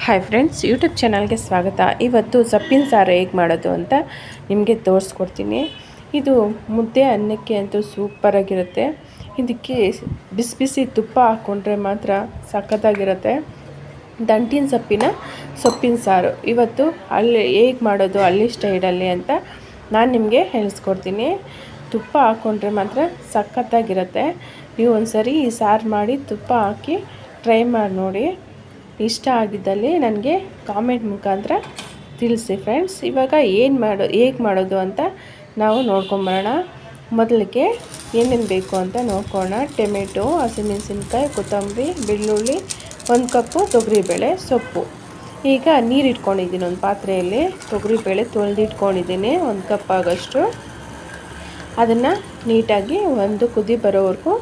Hi friends, YouTube ಚಾನಲ್ಗೆ ಸ್ವಾಗತ. ಇವತ್ತು ಸೊಪ್ಪಿನ ಸಾರು ಹೇಗೆ ಮಾಡೋದು ಅಂತ ನಿಮಗೆ ತೋರಿಸ್ಕೊಡ್ತೀನಿ. ಇದು ಮುದ್ದೆ ಅನ್ನಕ್ಕೆ ಅಂತೂ ಸೂಪರಾಗಿರುತ್ತೆ. ಇದಕ್ಕೆ ಬಿಸಿ ಬಿಸಿ ತುಪ್ಪ ಹಾಕ್ಕೊಂಡ್ರೆ ಮಾತ್ರ ಸಖತ್ತಾಗಿರುತ್ತೆ. ದಂಟಿನ ಸೊಪ್ಪಿನ ಸಾರು ಇವತ್ತು ಹೇಗೆ ಮಾಡೋದು ಹಳ್ಳಿ ಸ್ಟೈಲಲ್ಲಿ ಅಂತ ನಾನು ನಿಮಗೆ ಹೇಳಿಸ್ಕೊಡ್ತೀನಿ. ತುಪ್ಪ ಹಾಕ್ಕೊಂಡ್ರೆ ಮಾತ್ರ ಸಖತ್ತಾಗಿರುತ್ತೆ. ನೀವು ಒಂದ್ಸರಿ ಈ ಸಾರು ಮಾಡಿ ತುಪ್ಪ ಹಾಕಿ ಟ್ರೈ ಮಾಡಿ ನೋಡಿ. ಇಷ್ಟ ಆಗಿದ್ದಲ್ಲಿ ನನಗೆ ಕಾಮೆಂಟ್ ಮುಖಾಂತರ ತಿಳಿಸಿ ಫ್ರೆಂಡ್ಸ್. ಇವಾಗ ಹೇಗೆ ಮಾಡೋದು ಅಂತ ನಾವು ನೋಡ್ಕೊಂಬರೋಣ. ಮೊದಲಿಗೆ ಏನೇನು ಬೇಕು ಅಂತ ನೋಡ್ಕೊಳ್ಳೋಣ. ಟೊಮೆಟೊ, ಹಸಿಮೆಣಸಿನ್ಕಾಯಿ, ಕೊತ್ತಂಬರಿ, ಬೆಳ್ಳುಳ್ಳಿ, 1 ಕಪ್ಪು ತೊಗರಿಬೇಳೆ, ಸೊಪ್ಪು. ಈಗ ನೀರು ಇಟ್ಕೊಂಡಿದ್ದೀನಿ ಒಂದು ಪಾತ್ರೆಯಲ್ಲಿ. ತೊಗರಿಬೇಳೆ ತೊಳೆದಿಟ್ಕೊಂಡಿದ್ದೀನಿ 1 ಕಪ್ ಆಗೋಷ್ಟು. ಅದನ್ನು ನೀಟಾಗಿ ಒಂದು ಕುದಿ ಬರೋವರೆಗೂ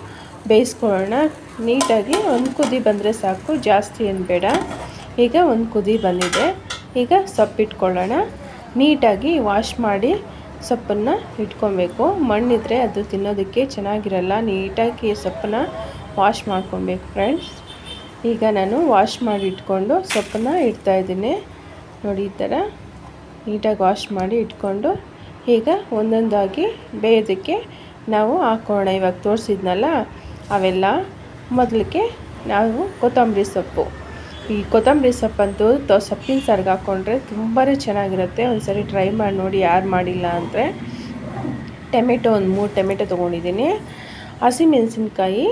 ಬೇಯಿಸ್ಕೊಳ್ಳೋಣ. ನೀಟಾಗಿ ಒಂದು ಕುದಿ ಬಂದರೆ ಸಾಕು, ಜಾಸ್ತಿ ಏನು ಬೇಡ. ಈಗ ಒಂದು ಕುದಿ ಬಂದಿದೆ. ಈಗ ಸೊಪ್ಪಿಟ್ಕೊಳ್ಳೋಣ. ನೀಟಾಗಿ ವಾಶ್ ಮಾಡಿ ಸೊಪ್ಪನ್ನು ಇಟ್ಕೊಬೇಕು. ಮಣ್ಣಿದ್ರೆ ಅದು ತಿನ್ನೋದಕ್ಕೆ ಚೆನ್ನಾಗಿರಲ್ಲ. ನೀಟಾಗಿ ಸೊಪ್ಪನ್ನು ವಾಶ್ ಮಾಡ್ಕೊಬೇಕು ಫ್ರೆಂಡ್ಸ್. ಈಗ ನಾನು ವಾಶ್ ಮಾಡಿ ಇಟ್ಕೊಂಡು ಸೊಪ್ಪನ್ನು ಇಡ್ತಾಯಿದ್ದೀನಿ ನೋಡಿ. ಈ ಥರ ನೀಟಾಗಿ ವಾಶ್ ಮಾಡಿ ಇಟ್ಕೊಂಡು ಈಗ ಒಂದೊಂದಾಗಿ ಬೇಯೋದಕ್ಕೆ ನಾವು ಹಾಕೋಣ. ಇವಾಗ ತೋರಿಸಿದ್ನಲ್ಲ ಅವೆಲ್ಲ. ಮೊದಲಿಗೆ ನಾವು ಕೊತ್ತಂಬರಿ ಸೊಪ್ಪು. ಈ ಕೊತ್ತಂಬರಿ ಸೊಪ್ಪಂತೂ ಸೊಪ್ಪಿನ ಸಾರಿಗೆ ಹಾಕ್ಕೊಂಡ್ರೆ ತುಂಬಾ ಚೆನ್ನಾಗಿರುತ್ತೆ. ಒಂದ್ಸರಿ ಟ್ರೈ ಮಾಡಿ ನೋಡಿ ಯಾರು ಮಾಡಿಲ್ಲ ಅಂದರೆ. ಟೊಮೆಟೊ ಒಂದು 3 ಟೊಮೆಟೊ ತೊಗೊಂಡಿದ್ದೀನಿ. ಹಸಿಮೆಣಸಿನ್ಕಾಯಿ,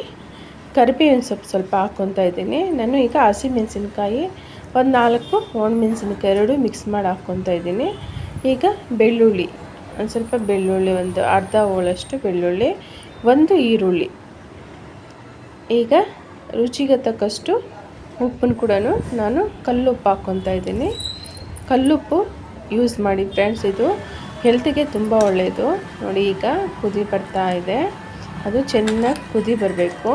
ಕರಿಬೇವಿನ ಸೊಪ್ಪು ಸ್ವಲ್ಪ ಹಾಕ್ಕೊತಾ ಇದ್ದೀನಿ ನಾನು. ಈಗ ಹಸಿಮೆಣಸಿನ್ಕಾಯಿ ಒಂದು 4 ಒಣಮೆಣಸಿನ್ಕಾಯಿ 2 ಮಿಕ್ಸ್ ಮಾಡಿ ಹಾಕ್ಕೊತಾ ಇದ್ದೀನಿ. ಈಗ ಬೆಳ್ಳುಳ್ಳಿ ಒಂದು ಸ್ವಲ್ಪ ಬೆಳ್ಳುಳ್ಳಿ, ಒಂದು ಅರ್ಧ ಹೋಳಷ್ಟು ಬೆಳ್ಳುಳ್ಳಿ, 1 ಈರುಳ್ಳಿ. ಈಗ ರುಚಿಗೆ ತಕ್ಕಷ್ಟು ಉಪ್ಪನ್ನು ಕೂಡ ನಾನು ಕಲ್ಲುಪ್ಪು ಹಾಕ್ಕೊತಾ ಇದ್ದೀನಿ. ಕಲ್ಲುಪ್ಪು ಯೂಸ್ ಮಾಡಿ ಫ್ರೆಂಡ್ಸ್, ಇದು ಹೆಲ್ತಿಗೆ ತುಂಬ ಒಳ್ಳೆಯದು ನೋಡಿ. ಈಗ ಕುದಿ ಬರ್ತಾ ಇದೆ. ಅದು ಚೆನ್ನಾಗಿ ಕುದಿ ಬರಬೇಕು.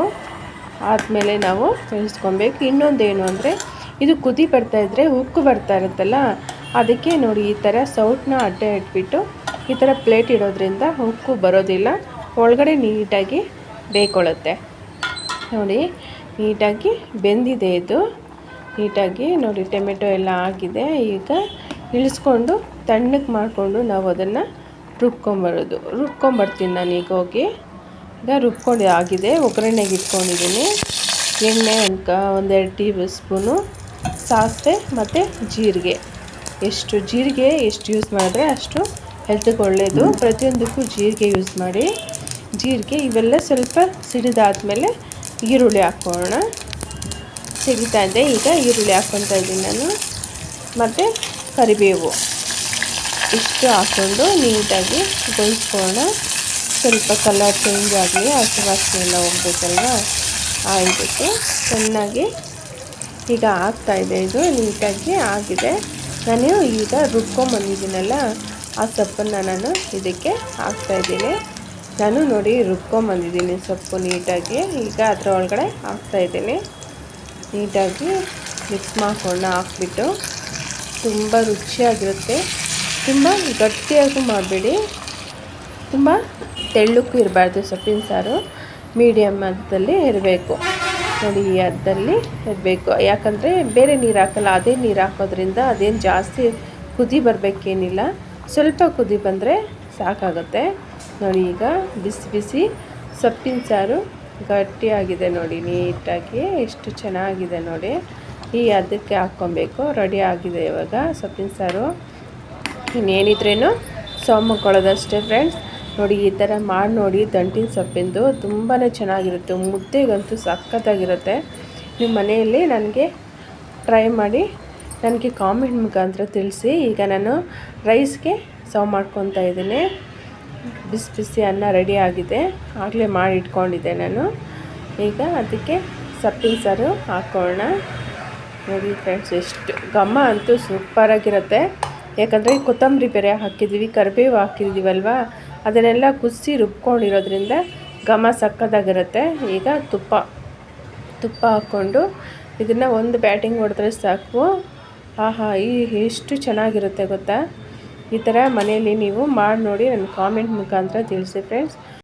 ಆದಮೇಲೆ ನಾವು ಇಳಿಸ್ಕೊಬೇಕು. ಇನ್ನೊಂದೇನು ಅಂದರೆ ಇದು ಕುದಿ ಬರ್ತಾಯಿದ್ರೆ ಉಕ್ಕು ಬರ್ತಾ ಇರುತ್ತಲ್ಲ, ಅದಕ್ಕೆ ನೋಡಿ ಈ ಥರ ಸೌಟನ್ನ ಅಡ್ಡ ಇಟ್ಬಿಟ್ಟು ಈ ಥರ ಪ್ಲೇಟ್ ಇಡೋದ್ರಿಂದ ಉಕ್ಕು ಬರೋದಿಲ್ಲ, ಒಳಗಡೆ ನೀಟಾಗಿ ಬೇಯ್ಕೊಳ್ಳುತ್ತೆ ನೋಡಿ. ನೀಟಾಗಿ ಬೆಂದಿದೆ ಇದು. ನೀಟಾಗಿ ನೋಡಿ ಟೊಮೆಟೊ ಎಲ್ಲ ಆಗಿದೆ. ಈಗ ಇಳಿಸ್ಕೊಂಡು ತಣ್ಣಗೆ ಮಾಡಿಕೊಂಡು ನಾವು ಅದನ್ನು ರುಬ್ಕೊಂಬರ್ತೀನಿ ನಾನು. ಈಗ ಹೋಗಿ ಈಗ ರುಬ್ಕೊಂಡು ಆಗಿದೆ. ಒಗ್ಗರಣೆಗೆ ಇಟ್ಕೊಂಡಿದ್ದೀನಿ. ಎಣ್ಣೆ ಒಂದೆರಡು ಟೇಬಲ್ ಸ್ಪೂನು, ಸಾಸಿವೆ ಮತ್ತು ಜೀರಿಗೆ. ಜೀರಿಗೆ ಎಷ್ಟು ಯೂಸ್ ಮಾಡಿದ್ರೆ ಅಷ್ಟು ಹೆಲ್ತ್ಗೆ ಒಳ್ಳೆಯದು. ಪ್ರತಿಯೊಂದಕ್ಕೂ ಜೀರಿಗೆ ಯೂಸ್ ಮಾಡಿ. ಜೀರಿಗೆ ಇವೆಲ್ಲ ಸ್ವಲ್ಪ ಸಿಡಿದಾದ್ಮೇಲೆ ಈರುಳ್ಳಿ ಹಾಕ್ಕೊಳ್ಳೋಣ. ಸಿಡಿತಾ ಇದೆ. ಈಗ ಈರುಳ್ಳಿ ಹಾಕ್ಕೊತಾ ಇದ್ದೀನಿ ನಾನು. ಮತ್ತು ಕರಿಬೇವು ಇಷ್ಟು ಹಾಕ್ಕೊಂಡು ನೀಟಾಗಿ ಬೇಯಿಸ್ಕೊಳ್ಳೋಣ. ಸ್ವಲ್ಪ ಕಲರ್ ಚೇಂಜ್ ಆಗಲಿ, ಹಸಿ ವಾಸನೆ ಎಲ್ಲ ಹೋಗ್ಬೇಕಲ್ವ, ಇದಕ್ಕೆ ಚೆನ್ನಾಗಿ ಈಗ ಆಗ್ತಾಯಿದೆ. ಇದು ನೀಟಾಗಿ ಆಗಿದೆ. ನಾನು ಈಗ ರುಬ್ಕೊಂಬಂದಿದ್ದೀನಲ್ಲ ಆ ಸೊಪ್ಪನ್ನು ನಾನು ಇದಕ್ಕೆ ಹಾಕ್ತಾಯಿದ್ದೀನಿ. ನಾನು ನೋಡಿ ರುಬ್ಕೊಂಬಂದಿದ್ದೀನಿ ಸೊಪ್ಪು ನೀಟಾಗಿ. ಈಗ ಅದರ ಒಳಗಡೆ ಹಾಕ್ತಾಯಿದ್ದೀನಿ. ನೀಟಾಗಿ ಮಿಕ್ಸ್ ಮಾಡ್ಕೊಂಡು ಹಾಕ್ಬಿಟ್ಟು ತುಂಬ ರುಚಿಯಾಗಿರುತ್ತೆ. ತುಂಬ ಗಟ್ಟಿಯಾಗೂ ಮಾಡಬೇಡಿ, ತುಂಬ ತೆಳ್ಳಕ್ಕೂ ಇರಬಾರ್ದು. ಸೊಪ್ಪಿನ ಸಾರು ಮೀಡಿಯಮ್ ಹದದಲ್ಲಿ ಇರಬೇಕು ನೋಡಿ. ಈ ಹದದಲ್ಲಿ ಇರಬೇಕು. ಯಾಕಂದರೆ ಬೇರೆ ನೀರು ಹಾಕಲ್ಲ, ಅದೇ ನೀರು ಹಾಕೋದ್ರಿಂದ ಅದೇನು ಜಾಸ್ತಿ ಕುದಿ ಬರಬೇಕೇನಿಲ್ಲ, ಸ್ವಲ್ಪ ಕುದಿ ಬಂದರೆ ಸಾಕಾಗುತ್ತೆ ನೋಡಿ. ಈಗ ಬಿಸಿ ಬಿಸಿ ಸೊಪ್ಪಿನ ಸಾರು ಗಟ್ಟಿಯಾಗಿದೆ ನೋಡಿ. ನೀಟಾಗಿ ಎಷ್ಟು ಚೆನ್ನಾಗಿದೆ ನೋಡಿ. ಈ ಅದಕ್ಕೆ ಹಾಕ್ಕೊಬೇಕು. ರೆಡಿ ಆಗಿದೆ ಇವಾಗ ಸೊಪ್ಪಿನ ಸಾರು. ಇನ್ನೇನಿದ್ರೇನು ಸೋಮಕೊಳ್ಳೋದಷ್ಟೇ ಫ್ರೆಂಡ್ಸ್ ನೋಡಿ. ಈ ಥರ ಮಾಡಿ ನೋಡಿ. ದಂಟಿನ ಸೊಪ್ಪಿಂದು ತುಂಬಾ ಚೆನ್ನಾಗಿರುತ್ತೆ. ಮುದ್ದೆಗಂತೂ ಸಖತ್ತಾಗಿರುತ್ತೆ. ನಿಮ್ಮ ಮನೆಯಲ್ಲಿ ನನಗೆ ಟ್ರೈ ಮಾಡಿ ನನಗೆ ಕಾಮೆಂಟ್ ಮುಖಾಂತರ ತಿಳಿಸಿ. ಈಗ ನಾನು ರೈಸ್ಗೆ ಸರ್ವ್ ಮಾಡ್ಕೊತಾ ಇದ್ದೀನಿ. ಬಿಸಿ ಬಿಸಿ ಅನ್ನ ರೆಡಿ ಆಗಿದೆ. ಆಗಲೇ ಮಾಡಿ ಇಟ್ಕೊಂಡಿದ್ದೆ ನಾನು. ಈಗ ಅದಕ್ಕೆ ಸೊಪ್ಪಿನ ಸಾರು ಹಾಕೋಣ ನೋಡಿ ಫ್ರೆಂಡ್ಸ್. ಎಷ್ಟು ಘಮ ಅಂತೂ ಸೂಪರಾಗಿರುತ್ತೆ. ಯಾಕಂದರೆ ಕೊತ್ತಂಬರಿ ಬೇರೆ ಹಾಕಿದ್ದೀವಿ, ಕರಿಬೇವು ಹಾಕಿದ್ದೀವಲ್ವ, ಅದನ್ನೆಲ್ಲ ಕುದಿಸಿ ರುಬ್ಕೊಂಡಿರೋದ್ರಿಂದ ಘಮ ಸಕ್ಕತ್ತಾಗಿರುತ್ತೆ. ಈಗ ತುಪ್ಪ ಹಾಕ್ಕೊಂಡು ಇದನ್ನು ಒಂದು ಬ್ಯಾಟಿಂಗ್ ಹೊಡೆದ್ರೆ ಸಾಕು. ಆಹಾ, ಎಷ್ಟು ಚೆನ್ನಾಗಿರುತ್ತೆ ಗೊತ್ತಾ. ಈ ಥರ ಮನೆಯಲ್ಲಿ ನೀವು ಮಾಡಿ ನೋಡಿ. ನನ್ನ ಕಾಮೆಂಟ್ ಮುಖಾಂತರ ತಿಳಿಸಿ ಫ್ರೆಂಡ್ಸ್.